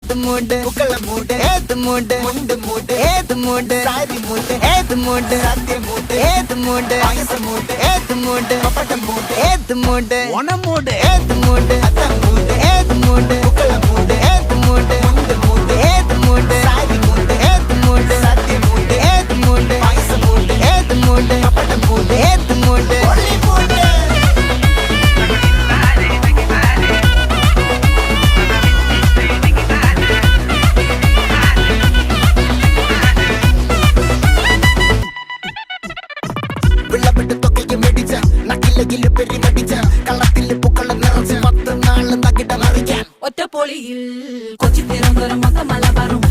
ഏത് മൂട് പുക്കള മൂട് ഏത് മൂട് മുണ്ട് മൂട് ഏത് മൂട് സാരി മൂട് ഏത് മൂട് സദ്യ മൂട് ഏത് മൂട് പായസ മൂട് ഏത് മൂട് പപ്പടം മൂട് ഏത് മൂട് ഓണം മൂട് ഏത് മൂട് അത്തം മൂട് ഏത് മൂട് പുക്കള മൂട് ഏത് മൂട് മുണ്ട് മൂട് ഏത് മൂട് സാരി മൂട് ഏത് മൂട് സദ്യ മൂട് ഏത് മൂട് പായസ മൂട് ഏത് മൂട് പപ്പടം മൂട് ഏത് മൂട് ഒളി മൂട് വിളവെട്ട് തൊക്കയും വെടിച്ച നക്കിലകില് പെരുമടിച്ച കള്ളത്തില് പൂക്കള നിറച്ച് 10 നാള് തകിട മറിക്കാൻ ഒറ്റപ്പൊളിയിൽ കൊച്ചി തിരുവനന്തപുരം മൊത്തം മലബാറും